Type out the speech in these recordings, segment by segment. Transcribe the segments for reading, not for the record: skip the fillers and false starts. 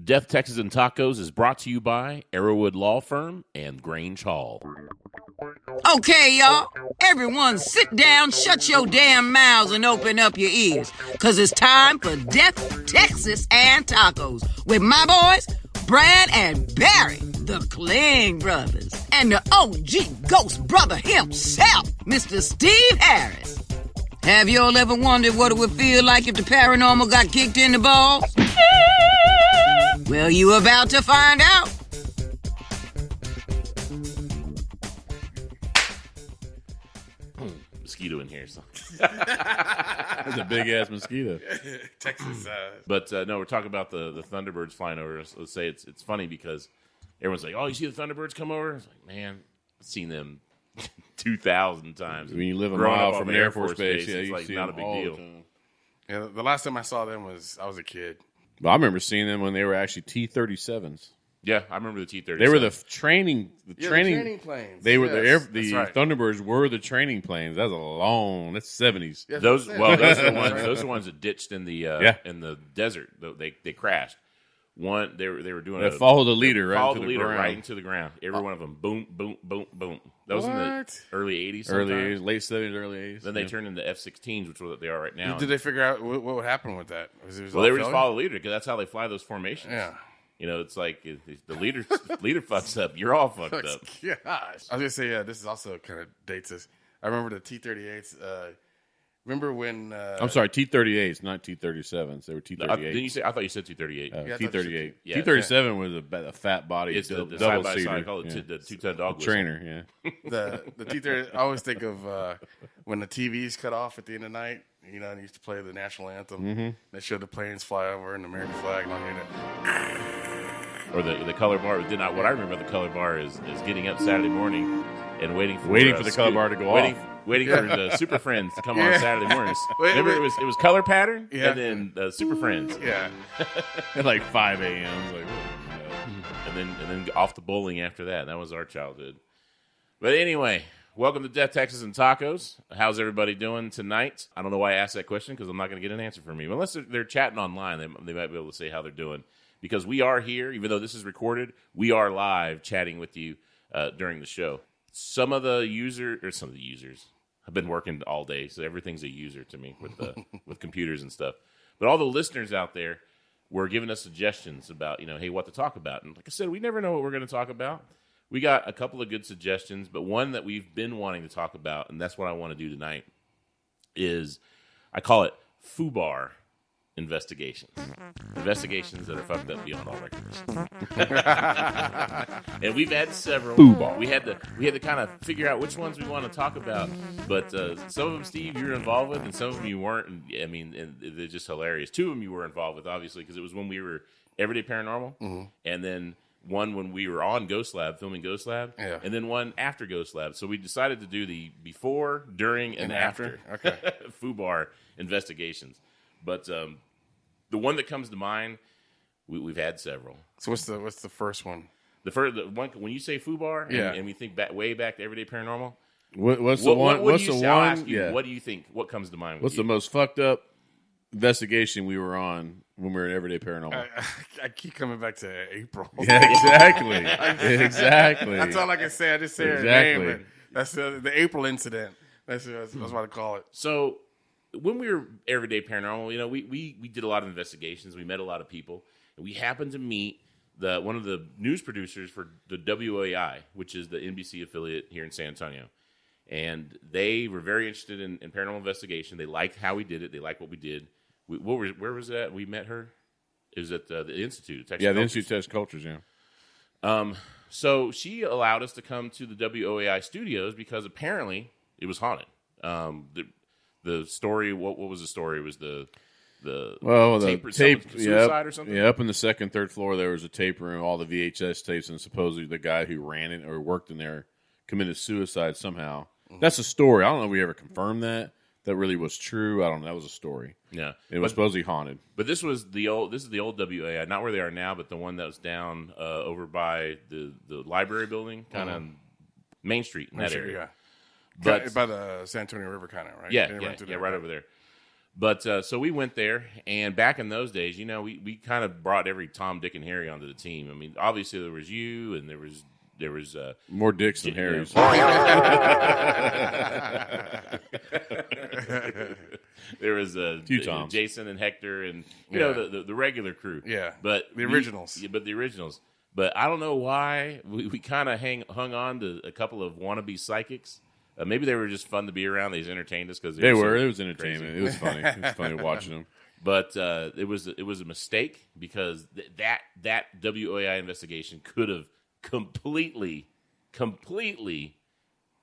Death, Texas, and Tacos is brought to you by Arrowwood Law Firm and Grange Hall. Okay, y'all. Everyone sit down, shut your damn mouths, and open up your ears. Because it's time for Death, Texas, and Tacos with my boys, Brad and Barry, the Klinge Brothers, and the OG ghost brother himself, Mr. Steve Harris. Have you all ever wondered what it would feel like if the paranormal got kicked in the balls? Well, you about to find out. Mosquito in here. So. That's a big-ass mosquito. Texas. But no, we're talking about the Thunderbirds flying over. Let's say it's funny because everyone's like, oh, you see the Thunderbirds come over? It's like, man, I've seen them 2,000 times. When you live a Growing mile up from on an Air Force base, base, it's you like see not a them big all deal. the time. Yeah, the last time I saw them I was a kid. But I remember seeing them when they were actually T-37s. Yeah, I remember the T-37. They were the training planes. They were Yes, the right. Thunderbirds were the training planes. That's that's 70s. Yeah, those that's are it. the ones. Those are the ones that ditched in the desert. They crashed. One they were doing. They followed the leader right into the leader ground. right into the ground. Every one of them, boom, boom, boom, boom. That was in the early 80s. Early sometimes. 80s, late 70s, early 80s. Then they turned into F-16s, which is what they are right now. Did they figure out what would happen with that? Well, they were just follow the leader because that's how they fly those formations. Yeah. You know, it's like if the leader fucks up, you're all fucked up. Gosh. I was going to say, yeah, this is also kind of dates us. I remember the T-38s. Remember when... I'm sorry, T-38s, not T-37s. They were T-38s. Didn't you say? I thought you said T-38. Yeah, I thought T-38. Yeah. T-37 was a fat body. It's the double side-by-side. seater. I call it the two-ton dog whistle. Trainer, yeah. the T-30, I always think of when the TVs cut off at the end of the night, you know, and they used to play the national anthem. Mm-hmm. They showed the planes fly over and the American flag and all that. Or the color bar. What I remember about the color bar is getting up Saturday morning and waiting for the color bar to go off. Waiting for the Super Friends to come on Saturday mornings. Remember, it was color pattern and then Super Friends. Yeah. At like 5 a.m. Like, and then off to bowling after that. That was our childhood. But anyway, welcome to Death, Texas, and Tacos. How's everybody doing tonight? I don't know why I asked that question because I'm not going to get an answer from you. Unless they're chatting online, they might be able to say how they're doing. Because we are here, even though this is recorded, we are live chatting with you during the show. Some of the users have been working all day, so everything's a user to me with computers and stuff. But all the listeners out there were giving us suggestions about, hey, what to talk about. And like I said, we never know what we're going to talk about. We got a couple of good suggestions, but one that we've been wanting to talk about, and that's what I want to do tonight, is I call it FUBAR investigations. Investigations that are fucked up beyond all recognition. And we've had several. FUBAR. We had to kind of figure out which ones we want to talk about. But some of them, Steve, you were involved with, and some of them you weren't. And they're just hilarious. Two of them you were involved with, obviously, because it was when we were Everyday Paranormal, and then one when we were on Ghost Lab, filming Ghost Lab, and then one after Ghost Lab. So we decided to do the before, during, and after. Okay. FUBAR investigations. But the one that comes to mind, we've had several. So what's the first one? The one when you say FUBAR, and we think way back to Everyday Paranormal. what's the one? What's the one? I'll ask you, yeah. what do you think? What comes to mind? What's the most fucked up investigation we were on when we were in Everyday Paranormal? I keep coming back to April. Yeah, exactly. Exactly. That's all I can say. I just say her Exactly. name. That's the April incident. That's what I call it. So when we were Everyday Paranormal, we did a lot of investigations. We met a lot of people, and we happened to meet one of the news producers for the WOAI, which is the NBC affiliate here in San Antonio. And they were very interested in paranormal investigation. They liked how we did it. They liked what we did. Where was that? We met her. It was at the Institute of Texas Yeah, the Cultures. Institute of Texas Cultures, yeah. So she allowed us to come to the WOAI Studios because apparently it was haunted. The story, what was the story? It was the tape suicide or something? Yeah, up in the second, third floor, there was a tape room, all the VHS tapes, and supposedly the guy who ran it or worked in there committed suicide somehow. That's a story. I don't know if we ever confirmed that. That really was true. I don't know. That was a story. Yeah. It was supposedly haunted. But this is the old WAI, not where they are now, but the one that was down over by the library building, kind of Main Street in that area. Yeah. But by the San Antonio River, kind of, right? Yeah, right over there. But so we went there, and back in those days, we kind of brought every Tom, Dick, and Harry onto the team. I mean, obviously there was you, and there was more dicks than Harrys. There was few Toms. Jason and Hector, and you know the regular crew. Yeah, but the originals. The originals. But I don't know why we kind of hung on to a couple of wannabe psychics. Maybe they were just fun to be around. They just entertained us because they were. It was entertainment. Crazy. It was funny. It was funny watching them. But it was a mistake because that WOAI investigation could have completely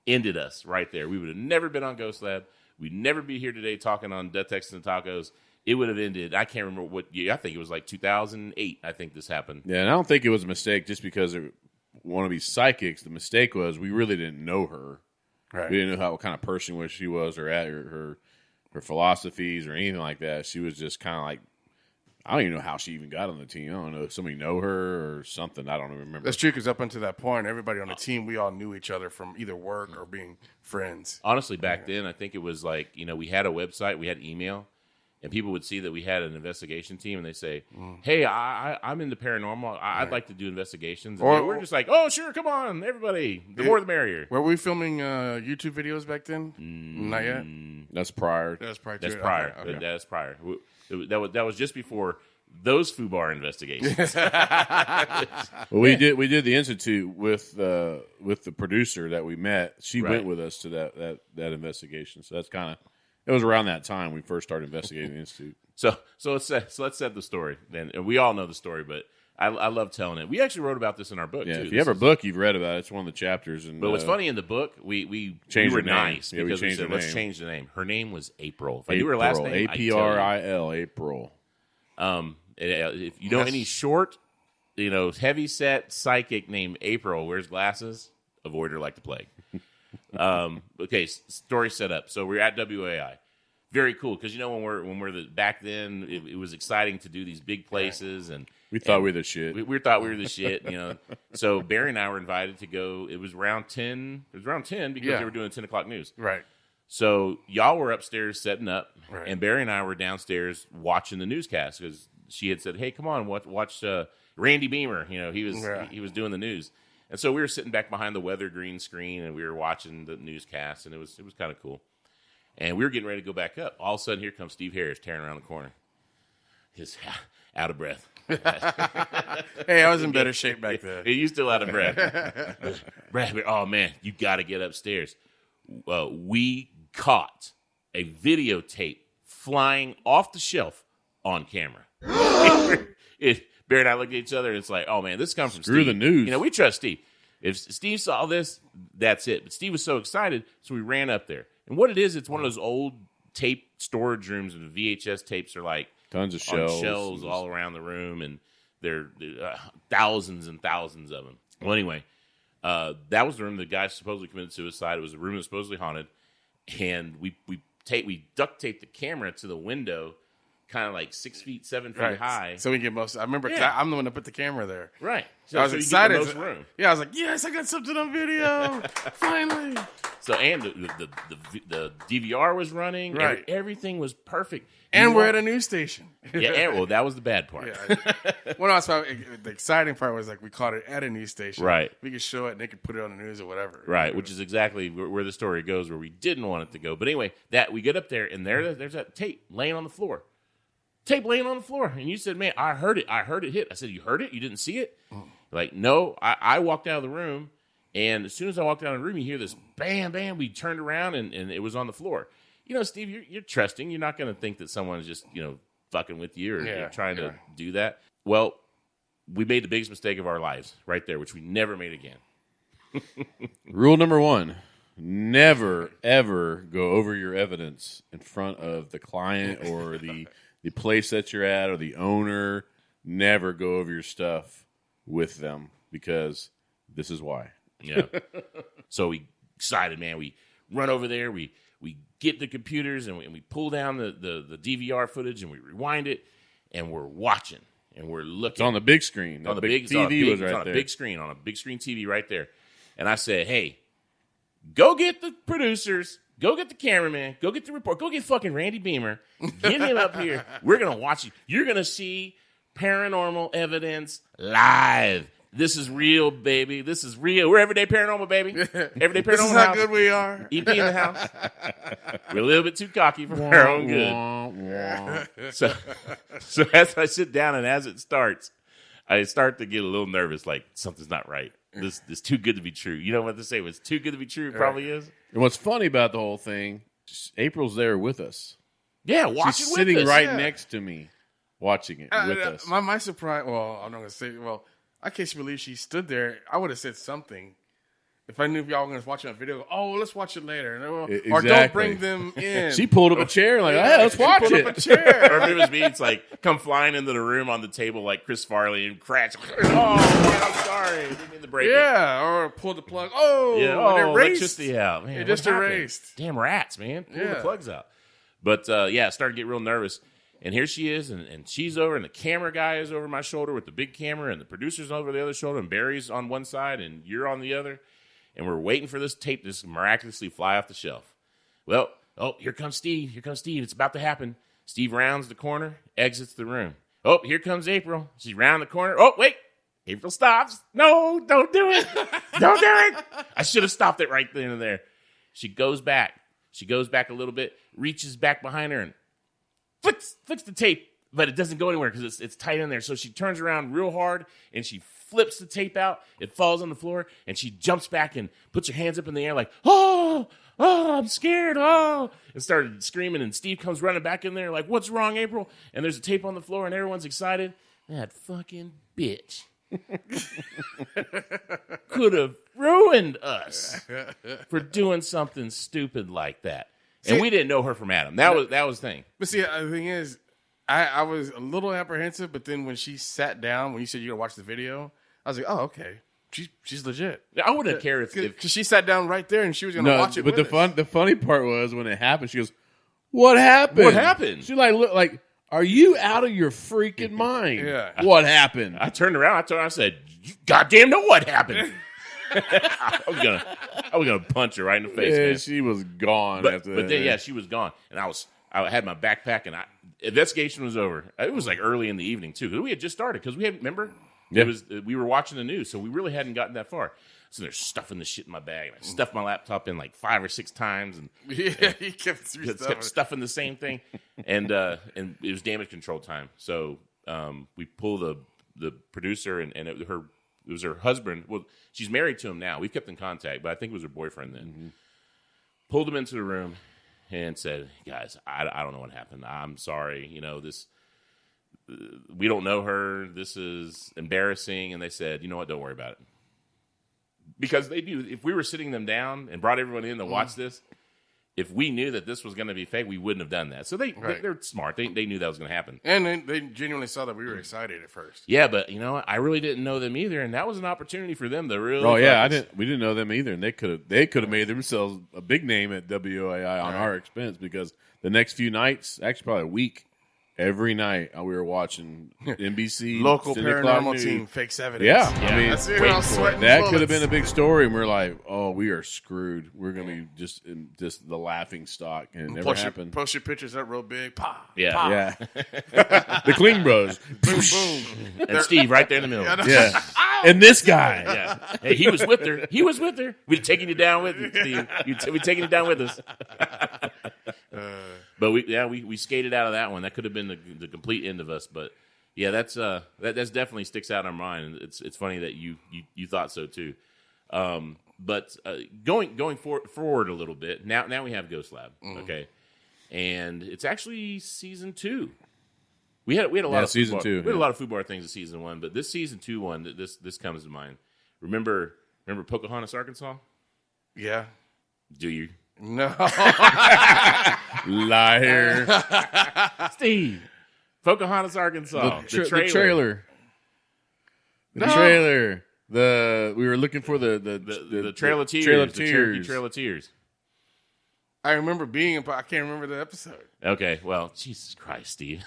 ended us right there. We would have never been on Ghost Lab. We'd never be here today talking on Death, Texas, and Tacos. It would have ended. I can't remember what year. I think it was like 2008. I think this happened. Yeah, and I don't think it was a mistake just because it wannabe psychics. The mistake was we really didn't know her. Right. We didn't know what kind of person she was, or at her philosophies, or anything like that. She was just kind of like, I don't even know how she even got on the team. I don't know if somebody know her or something. I don't even remember. That's true, because up until that point, everybody on the team, we all knew each other from either work or being friends. Honestly, back then, I think it was like, we had a website, we had email, and people would see that we had an investigation team, and they say, hey, I'm into paranormal. I'd like to do investigations. And we're just like, oh, sure, come on, everybody. The more the merrier. Were we filming YouTube videos back then? Not yet? That's prior. That's prior. That's prior. Okay. That's prior. That was just before those FUBAR investigations. Well, we did the institute with the producer that we met. She went with us to that investigation. So that's it was around that time we first started investigating the institute. So let's set the story. Then we all know the story, but I love telling it. We actually wrote about this in our book. Yeah, too. if you have a book, you've read about it. It's one of the chapters. And but what's funny in the book, we were nice because we said let's change the name. Her name was April. If I knew her last name, April. April. If you know any short, heavy set psychic named April wears glasses, avoid her like the plague. Okay, story set up. So we're at WOAI. Very cool because when we're back then, it was exciting to do these big places, and we thought we were the shit. We thought we were the shit, So Barry and I were invited to go. It was around 10. It was around 10 because they were doing 10 o'clock news. Right. So y'all were upstairs setting up, right. And Barry and I were downstairs watching the newscast because she had said, "Hey, come on, watch Randy Beamer." He was doing the news, and so we were sitting back behind the weather green screen, and we were watching the newscast, and it was kind of cool. And we were getting ready to go back up. All of a sudden, here comes Steve Harris tearing around the corner. He's out of breath. Hey, I was in better shape back then. You still out of breath. Brad, oh man, you got to get upstairs. We caught a videotape flying off the shelf on camera. Barry and I looked at each other, and it's like, oh man, this comes from Screw Steve. the news. We trust Steve. If Steve saw this, that's it. But Steve was so excited, so we ran up there. And what it is, it's one of those old tape storage rooms, and the VHS tapes are like tons of shelves all around the room, and there are thousands and thousands of them. Well, anyway, that was the room the guy supposedly committed suicide. It was a room that was supposedly haunted, and we duct taped the camera to the window, kind of like 6 feet, 7 feet high. So we get most. I remember I'm the one that put the camera there. Right. So I was excited. You get the most room. Yeah, I was like, yes, I got something on video. Finally. So and the DVR was running. Right. Everything was perfect. And we're at a news station. Yeah. Well, that was the bad part. Yeah. Well, no, the exciting part was like we caught it at a news station. Right. We could show it, and they could put it on the news or whatever. Right. Which is exactly where the story goes, where we didn't want it to go. But anyway, that we get up there, and there's that tape laying on the floor. Tape laying on the floor. And you said, man, I heard it hit. I said, you heard it? You didn't see it? Like, no. I walked out of the room, and as soon as I walked out of the room, you hear this bam, bam. We turned around, and it was on the floor. Steve, you're trusting. You're not going to think that someone's just, fucking with you or trying to do that. Well, we made the biggest mistake of our lives right there, which we never made again. Rule number 1. Never, ever go over your evidence in front of the client or the place that you're at or the owner. Never go over your stuff with them because this is why. Yeah. So we excited, man. We run over there. We get the computers and we pull down the DVR footage and we rewind it and we're watching and we're looking. It's on the big screen. On the big TV was right there. On a big screen TV right there. And I said, hey, go get the producers, Go get the cameraman. Go get the report. Go get fucking Randy Beamer. Get him up here. We're going to watch you. You're going to see paranormal evidence live. This is real, baby. This is real. We're Everyday Paranormal, baby. Everyday Paranormal. This is how good we are. EP in the house. We're a little bit too cocky for our own good. So as I sit down and as it starts, I start to get a little nervous, like something's not right. This is too good to be true. You know what to say? It's too good to be true. It probably is. And what's funny about the whole thing, April's there with us. Yeah, watching She's with sitting us. right next to me, watching it with us. My surprise, well, I'm not going to say, I can't believe she stood there. I would have said something. If I knew if y'all were going to watch it on video, let's watch it later. Or don't bring them in. She pulled up a chair like, hey, let's watch pulled it. up a chair. Or if it was me, it's like come flying into the room on the table like Chris Farley and crash. Oh, man, I'm sorry. Didn't mean to break it. Or pull the plug. Oh, Yeah, it erased. electricity out. Man, It just what happened? erased. Damn rats, man. Pull the Yeah. plugs out. But, I started to get real nervous. And here she is, and she's over, and the camera guy is over my shoulder with the big camera, and the producer's over the other shoulder, and Barry's on one side, and you're on the other. And we're waiting for this tape to just miraculously fly off the shelf. Well, here comes Steve. Here comes Steve. It's about to happen. Steve rounds the corner, exits the room. Oh, here comes April. She's round the corner. Oh, wait. April stops. No, don't do it. Don't do it. I should have stopped it right then and there. She goes back. She goes back a little bit, reaches back behind her, and flicks the tape, but it doesn't go anywhere because it's tight in there. So she turns around real hard, and she flips the tape out. It falls on the floor, and she jumps back and puts her hands up in the air like, oh, I'm scared, and started screaming, and Steve comes running back in there like, what's wrong, April? And there's a tape on the floor, and everyone's excited. That fucking bitch could have ruined us for doing something stupid like that. And we didn't know her from Adam. That was the thing. But see, the thing is, I was a little apprehensive, but then when she sat down, when you said you're going to watch the video, I was like, oh, okay. She's legit. I wouldn't care if Because she sat down right there and she was going to watch it but with us. the funny part was when it happened, she goes, what happened? What happened? She look like, are you out of your freaking mind? Yeah. What happened? I turned around. I said, "You goddamn know what happened." I was gonna punch her right in the face. Yeah, Man. she was gone after that. But then she was gone, and I had my backpack, and investigation was over. It was like early in the evening too, because we had just started. Because we were watching the news, so we really hadn't gotten that far. So they're stuffing the shit in my bag, and I stuffed my laptop in like 5 or 6 times, and he kept stuffing the same thing, and it was damage control time. So we pull the producer, and it was her husband. Well, she's married to him now. We've kept in contact, but I think it was her boyfriend then. Mm-hmm. Pulled him into the room and said, "Guys, I don't know what happened. I'm sorry. This we don't know her. This is embarrassing." And they said, "You know what? Don't worry about it." Because they knew if we were sitting them down and brought everyone in to watch this, if we knew that this was going to be fake, we wouldn't have done that. So they're smart. They knew that was going to happen. And they genuinely saw that we were excited at first. Yeah, but I really didn't know them either, and that was an opportunity for them to really. Oh yeah, we didn't know them either, and they could have made themselves a big name at WOAI on our expense because the next few nights, actually probably a week. Every night we were watching NBC Local paranormal News. team fakes evidence. Yeah, I mean, That's it. I was sweating that bullets. could have been a big story, and we're like, "Oh, we are screwed. We're gonna be just the laughing stock," and it never happened. Post your pictures up real big. Pa, Yeah. pa. Yeah, the Klinge Brothers. Boom, boom. And Steve right there in the middle. Yeah, and this guy. Yeah. Hey, he was with her. We'd taking you down with you, Steve. We'd taking you down with us. But we skated out of that one. That could have been the complete end of us. But yeah, that's definitely sticks out in our mind. It's funny that you thought so too. But going forward a little bit. Now we have Ghost Lab. Okay, and it's actually season 2. We had a lot of season FUBAR, 2. We had a lot of FUBAR things in season 1, but this season 2 one this comes to mind. Remember Pocahontas, Arkansas? Yeah. Do you? No. Liar. Steve. Pocahontas, Arkansas. The trailer. The trailer. We were looking for the Trail of Tears. The Cherokee Trail of Tears. I remember being, but I can't remember the episode. Okay, well, Jesus Christ, Steve.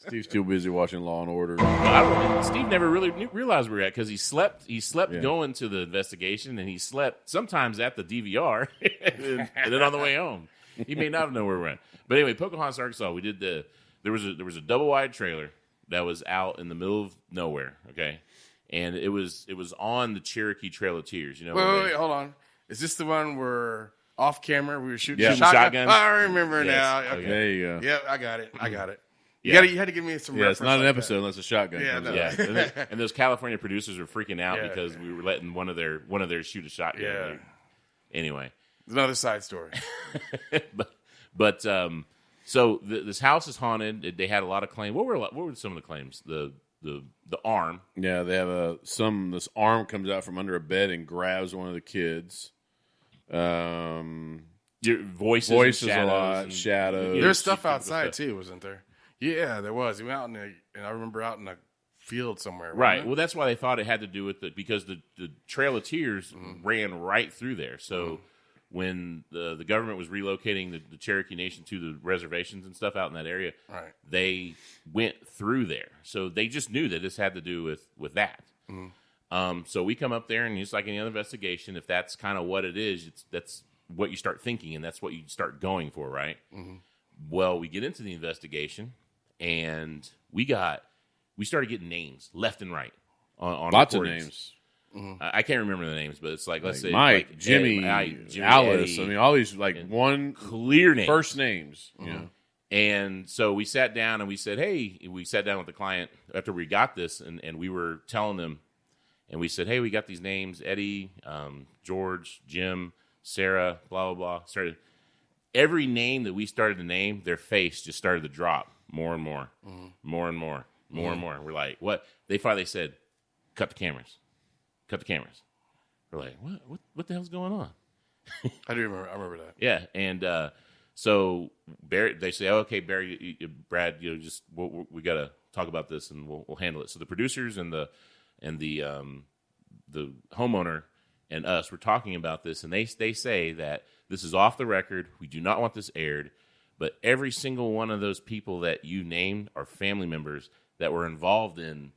Steve's too busy watching Law and Order. Steve never really realized where we were at because he slept going to the investigation, and he slept sometimes at the DVR and then on the way home. He may not have known where we were at. But anyway, Pocahontas, Arkansas, we did there was a double wide trailer that was out in the middle of nowhere, okay? And it was on the Cherokee Trail of Tears, you know. Wait, hold on. Is this the one where off camera we were shooting shotguns? Oh, I remember now. Okay. There you go. Yeah, I got it. You had to give me some. Yeah, reference it's not an like episode unless a shotgun Yeah, comes no. out. Yeah, and those California producers were freaking out Yeah. because we were letting one of their shoot a shotgun. Yeah. Like, anyway, Another side story. but so this house is haunted. They had a lot of claims. What were some of the claims? The arm. Yeah, they have this arm comes out from under a bed and grabs one of the kids. Your voices a lot, shadows. There's stuff outside too, wasn't there? Yeah, there was. We went out and I remember out in a field somewhere. Right. Well, that's why they thought it had to do with because the Trail of Tears ran right through there. So when the government was relocating the Cherokee Nation to the reservations and stuff out in that area, right, they went through there. So they just knew that this had to do with that. So we come up there, and it's like any other investigation. If that's kind of what it is, that's what you start thinking, and that's what you start going for, right? Well, we get into the investigation, and we started getting names left and right on Lots of recordings. names. I can't remember the names, but it's like, let's say Mike, like Jimmy, Alice. I mean, all these one clear names, first names. You know. And so we sat down and we said, hey, we sat down with the client after we got this, and we were telling them, and we said, hey, we got these names: Eddie, George, Jim, Sarah, blah blah blah. Started every name that we started to name, their face just started to drop more and more, more and more, more and more. We're like, what? They finally said, cut the cameras. Cut the cameras. We're like, what the hell's going on? I remember that. Yeah, and so Barry, they say, okay, Barry, Brad, just we got to talk about this and we'll handle it. So the producers and the homeowner and us were talking about this, and they say that this is off the record. We do not want this aired, but every single one of those people that you named are family members that were involved in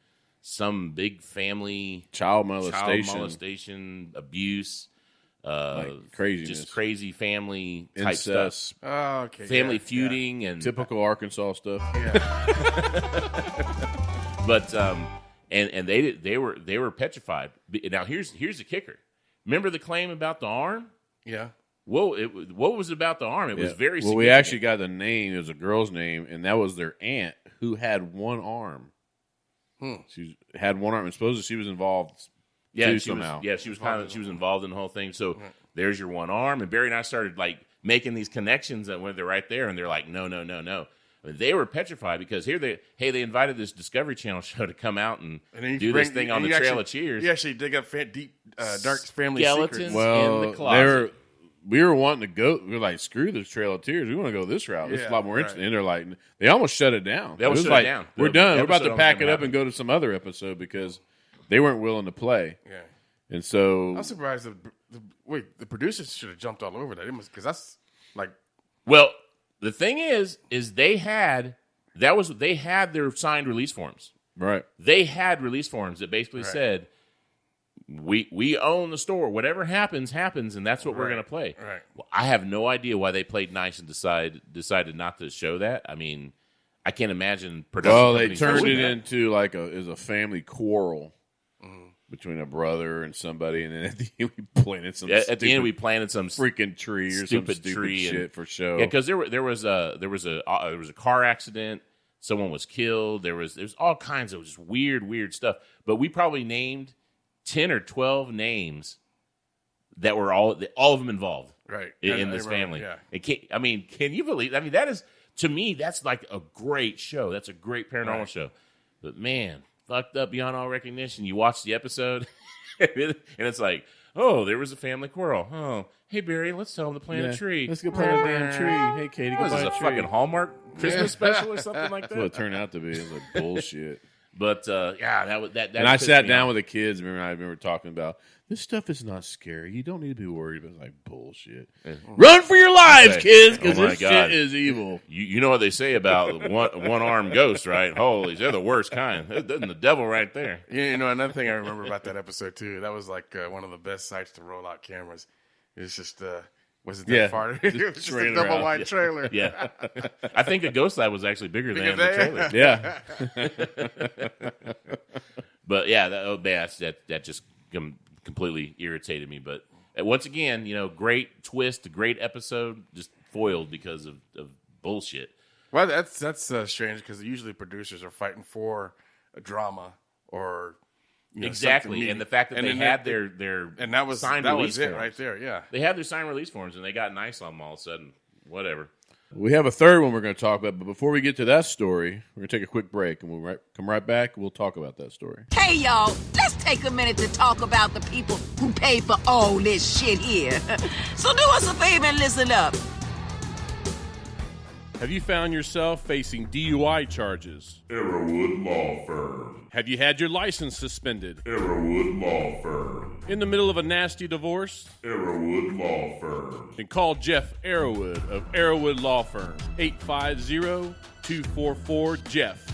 some big family Child molestation, abuse, craziness, just crazy family type incest, stuff. Oh, okay. Family feuding and typical Arkansas stuff. But and they were petrified. Now here's the kicker. Remember the claim about the arm? Yeah. What was it about the arm? It was very significant. Well, we actually got the name. It was a girl's name, and that was their aunt who had one arm. She had one arm, and supposedly she was involved. Yeah, somehow. She was involved in the whole thing. So there's your one arm, and Barry and I started like making these connections that when they're right there, and they're like, no. I mean, they were petrified because they invited this Discovery Channel show to come out and do this thing on the Trail of Cheers. You actually dig up deep, dark family Skeletons secrets. Well, in the closet. we were wanting to go. We were like, screw this Trail of Tears. We want to go this route. It's a lot more interesting. And they're like, they almost shut it down. They almost shut it down. We're done. We're about to episode pack it wasn't up and go to some other episode because they weren't willing to play. Yeah. And so I'm surprised the producers should have jumped all over that. Because that's like, Well, the thing is they had their signed release forms. right. They had release forms that basically said, we own the store. Whatever happens, and that's what we're going to play. Right. Well, I have no idea why they played nice and decided not to show that. I mean, I can't imagine production. Well, they companies turned doing it that. into like a family quarrel between a brother and somebody, and then at the end we planted some. At the end, we planted some freaking tree or stupid some stupid tree shit for show. Yeah, because there was a car accident. Someone was killed. There's all kinds of just weird stuff. But we probably named 10 or 12 names that were all of them involved, right, in this family. Yeah. Can you believe? I mean, that is, to me, that's like a great show. That's a great paranormal show. But man, fucked up beyond all recognition. You watch the episode, and it's like, oh, there was a family quarrel. Oh, hey Barry, let's tell him to plant a tree. Let's go plant a damn tree. Hey Katie, go What is plant this, a a tree. fucking Hallmark Christmas special or something like That's what it that? turned out to be. It was like bullshit. But yeah, that was that. And I pissed sat me down off. with the kids. I remember talking about this stuff is not scary. You don't need to be worried. But it's like bullshit. Run for your lives, Hey, kids, because oh my this God. shit is evil. You know what they say about one armed ghosts, right? Holy, they're the worst kind. They're the devil right there. You know, another thing I remember about that episode too. That was like one of the best sites to roll out cameras. It's just was it that Yeah, far? just It was just a trailer double out. wide trailer. Yeah, I think the ghost lab was actually bigger than the Bigger trailer. Yeah. But yeah, that just completely irritated me. But once again, great twist, great episode, just foiled because of bullshit. Well, that's strange because usually producers are fighting for a drama or Exactly, something and the fact that and they then had they- their and that was signed that release was it forms. right there. Yeah. They had their signed release forms, and they got nice on them all of a sudden. Whatever. We have a third one we're going to talk about, but before we get to that story, we're going to take a quick break, and we'll come right back. We'll talk about that story. Hey, y'all, let's take a minute to talk about the people who pay for all this shit here. So do us a favor and listen up. Have you found yourself facing DUI charges? Arrowwood Law Firm. Have you had your license suspended? Arrowwood Law Firm. In the middle of a nasty divorce? Arrowwood Law Firm. Then call Jeff Arrowwood of Arrowwood Law Firm, 850-244-JEFF.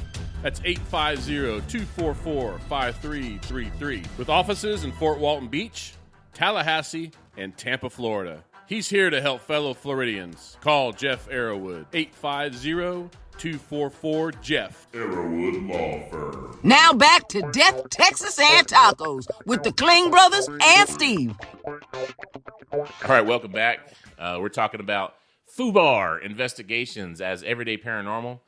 That's 850-244-5333. With offices in Fort Walton Beach, Tallahassee, and Tampa, Florida. He's here to help fellow Floridians. Call Jeff Arrowwood, 850-244-JEFF. Arrowwood Law Firm. Now back to Death, Texas, and Tacos with the Klinge Brothers and Steve. All right, welcome back. We're talking about FUBAR investigations as everyday paranormal,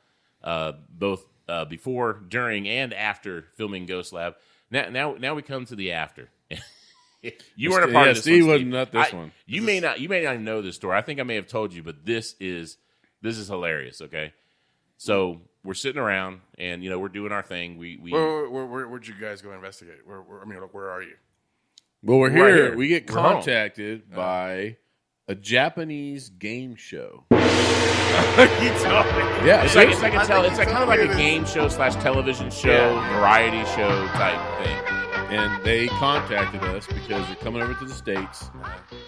both before, during, and after filming Ghost Lab. Now we come to the after. You weren't a part of this. Steve one, wasn't at this one. You may not know this story. I think I may have told you, but this is hilarious. Okay, so we're sitting around and we're doing our thing. Where'd you guys go investigate? Where are you? Well, we're Right here. here. We get We're home. contacted by a Japanese game show. You told me. Yeah, It's seriously. like kind of like a game show / television show, variety show type thing. And they contacted us because they're coming over to the States,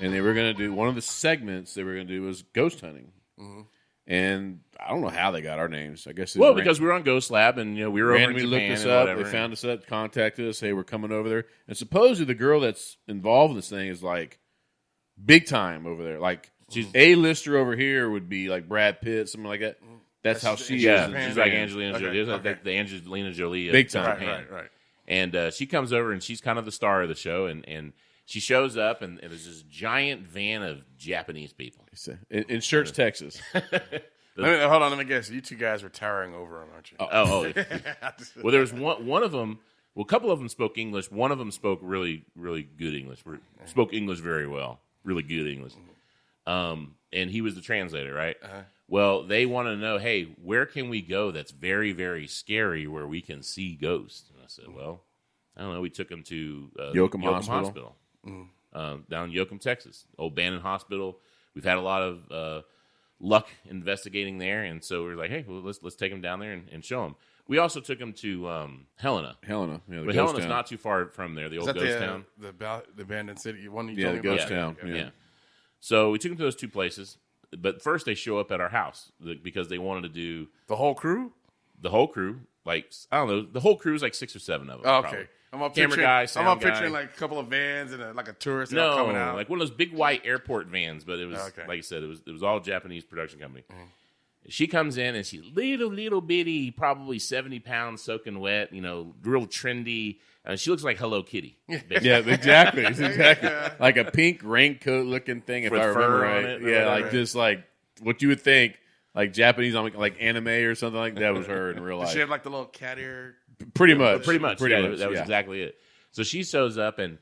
and they were going to do one of the segments they were going to do was ghost hunting. Mm-hmm. And I don't know how they got our names. I guess they Because we were on Ghost Lab and we were over in randomly Japan looked us and up. whatever. They found us up, contacted us. Hey, we're coming over there. And supposedly the girl that's involved in this thing is like big time over there. Like she's A-lister over here would be like Brad Pitt, something like that. That's how she is. Yeah, in she's Japan. like Angelina Jolie. It's okay. like the Angelina Jolie of Big time. Japan. Right. And she comes over, and she's kind of the star of the show. And she shows up, and there's this giant van of Japanese people. In Church, Texas. Hold on, let me guess. You two guys were towering over him, aren't you? Oh. Well, there was one of them. Well, a couple of them spoke English. One of them spoke really, really good English. Spoke English very well. Really good English. And he was the translator, right? Uh-huh. Well, they want to know, hey, where can we go that's very, very scary where we can see ghosts? And I said, well, I don't know. We took them to Yoakum Hospital. Down in Yoakum, Texas. Old abandoned hospital. We've had a lot of luck investigating there, and so we were like, hey, well, let's take them down there and show them. We also took them to Helena. Yeah, the But ghost Helena's town. not too far from there, the Is old that ghost town. the abandoned city? One you Yeah, told the me ghost about? town. Yeah. So we took them to those two places, but first they show up at our house because they wanted to do The whole crew? the whole crew. Like, I don't know, the whole crew is like 6 or 7 of them. Oh, probably. okay. I'm up Camera picturing, guy, sound picturing guy. like a couple of vans and like a tourist No, coming out. like one of those big white airport vans, but it was Okay. like I said, it was all Japanese production company. She comes in and she's little bitty, probably 70 pounds, soaking wet, real trendy. She looks like Hello Kitty. basically. Yeah, exactly. It's exactly like a pink raincoat looking thing, if With I remember fur on right. it, Yeah, right, like right. just like what you would think, like Japanese on like anime or something like that was her in real Does life. she have like the little cat ear? Pretty much. Pretty much. That was yeah. exactly it. So she shows up and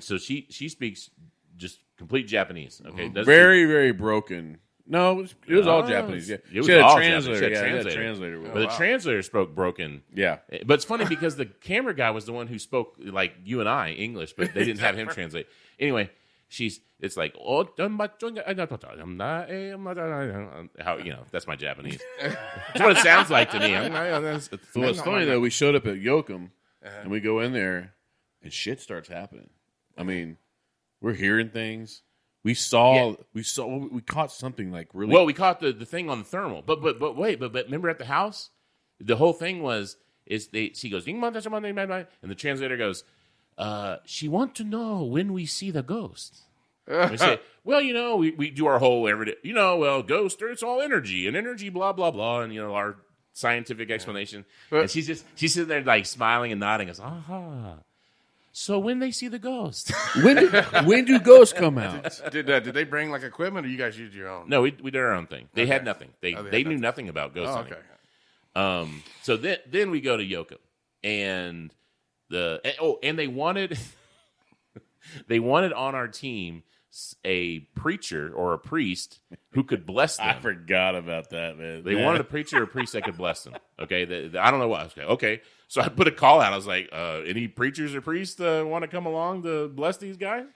so she speaks just complete Japanese. Okay, Doesn't Very, very broken. No, it was all Oh, Japanese. Yeah, it was she had all a translator. Japanese. She had Yeah, translator. a translator. With but her. the translator spoke broken. Yeah, But it's funny because the camera guy was the one who spoke like you and I English, but they didn't have him translate. Anyway, it's like, oh, how, that's my Japanese. That's what it sounds like to me. So it's funny though. We showed up at Yoakum, and we go in there, and shit starts happening. I mean, we're hearing things. We caught something like really. Well, we caught the thing on the thermal, but remember at the house, the whole thing she goes, and the translator goes, she wants to know when we see the ghost. We say, well, we do our whole everyday, ghost, it's all energy and energy, blah, blah, blah. And, our scientific explanation. And she's sitting there like smiling and nodding. Goes, aha. So when they see the ghost. when do ghosts come out? Did they bring like equipment or you guys used your own? No, we did our own thing. They had nothing. They knew nothing about ghost hunting. Okay. So then we go to Yoakum and they wanted on our team a preacher or a priest who could bless them. I forgot about that, man. They wanted a preacher or a priest that could bless them. Okay, I don't know why. Okay, so I put a call out. I was like, any preachers or priests want to come along to bless these guys?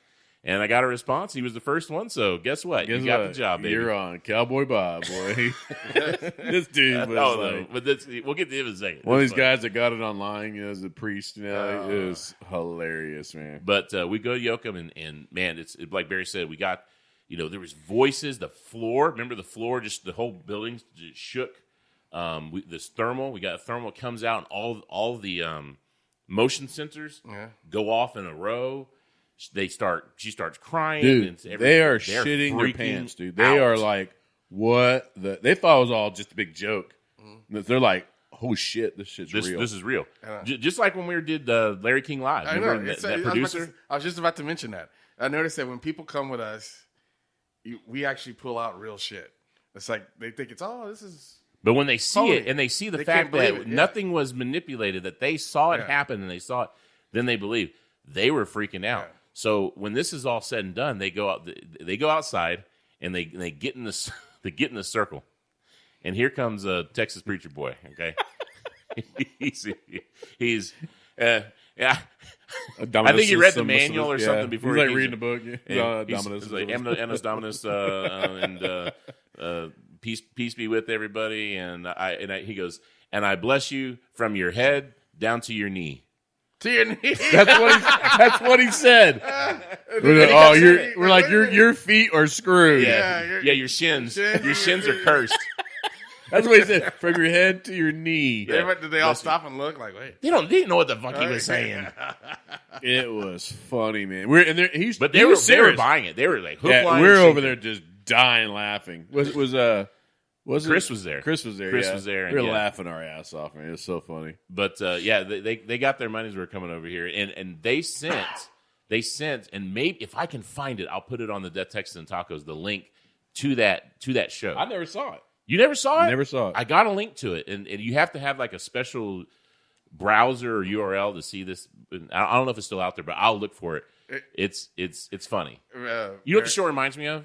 And I got a response. He was the first one. So guess what? You got the job, baby. You're on Cowboy Bob, boy. This dude was we'll get to him in a second. One of these guys that got it online, as a priest. It was hilarious, man. But we go to Yoakum, and man, it's like Barry said, we got, there was voices. The floor, remember the floor? Just the whole building just shook. This thermal, we got a thermal comes out, and all the motion sensors go off in a row. She starts crying. Dude, they are shitting their pants, dude. They are like, what? They thought it was all just a big joke. Mm-hmm. They're like, oh shit, this shit's real. This is real. Just like when we did Larry King Live. I know. That producer? I was just about to mention that. I noticed that when people come with us, we actually pull out real shit. It's like they think this is. But when they see it and they see the fact that nothing was manipulated, that they saw it happen and they saw it, then they believe. They were freaking out. Yeah. So when this is all said and done, they go outside and they get in the circle, and here comes a Texas preacher boy. Okay, he's I think he read the manual or something before. He's like reading the book. He's like Annos Dominus and peace be with everybody. And he goes, and I bless you from your head down to your knee. To your knee. That's what he said. We're like your feet are screwed. Yeah, your shins. Your shins are cursed. That's what he said. From your head to your knee. Yeah. Did they all stop and look like, wait? They didn't know what the fuck he was saying. It was funny, man. They were buying it. They were like, we're over there just dying laughing. Chris was there. Chris was there. We were laughing our ass off, man. It was so funny. But they got their money's worth coming over here, and they sent, and maybe if I can find it, I'll put it on the Death Texas and Tacos, the link to that show. I never saw it. You never saw it? Never saw it. I got a link to it, and you have to have like a special browser or URL to see this. I don't know if it's still out there, but I'll look for it. It's funny. You know what the show reminds me of?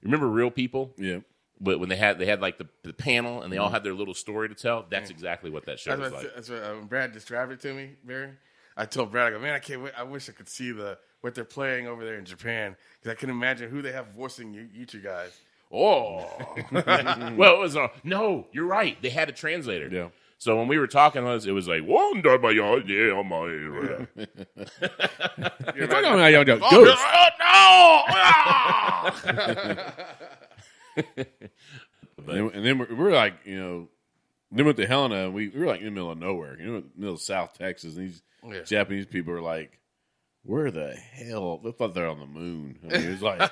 Remember Real People? Yeah. But when they had like the panel and they all had their little story to tell, that's exactly what that show was like. That's what when Brad described it to me, Barry. I told Brad, I go, man, I can't wait. I wish I could see what they're playing over there in Japan because I can imagine who they have voicing you two guys. Oh, well, it was no. You're right. They had a translator. Yeah. So when we were talking, it was like, "Wonder my yeah, my." And then we're like, then went to Helena, and we were like in the middle of nowhere, in the middle of South Texas, and these Japanese people are like, where the hell? They thought they're on the moon. I mean, it was like,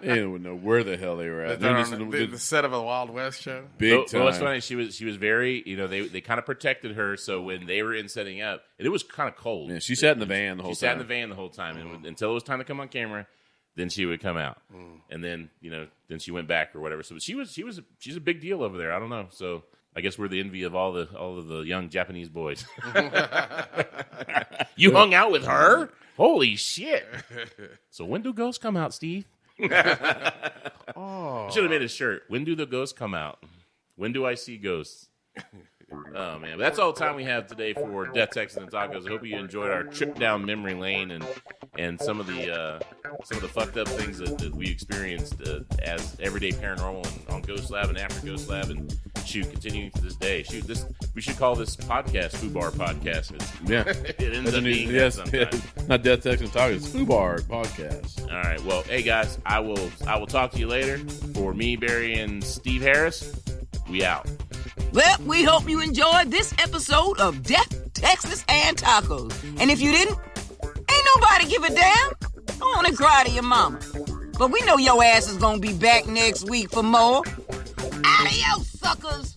they didn't know where the hell they were at. They're on the set of a Wild West show. Big time. Well, it's funny. She was very, they kind of protected her. So when they were in setting up, and it was kind of cold. Yeah, she sat in the van the whole time. She sat in the van the whole time, and until it was time to come on camera, then she would come out, and then then she went back or whatever. So she's a big deal over there. I don't know. So I guess we're the envy of all of the young Japanese boys. You hung out with her? Holy shit! So when do ghosts come out, Steve? Oh, I should have made a shirt. When do the ghosts come out? When do I see ghosts? Oh man, but that's all the time we have today for Death, Texas, and Tacos. I hope you enjoyed our trip down memory lane and some of the fucked up things that we experienced as everyday paranormal and on Ghost Lab and after Ghost Lab, and continuing to this day. We should call this podcast FUBAR podcast. Yeah, it ends up being that sometimes. Not Death, Texas, and Tacos. It's FUBAR podcast. All right, well, hey guys, I will talk to you later. For me, Barry, and Steve Harris, we out. Well, we hope you enjoyed this episode of Death, Texas, and Tacos. And if you didn't, ain't nobody give a damn. I want to cry to your mama. But we know your ass is going to be back next week for more. Adios, suckers.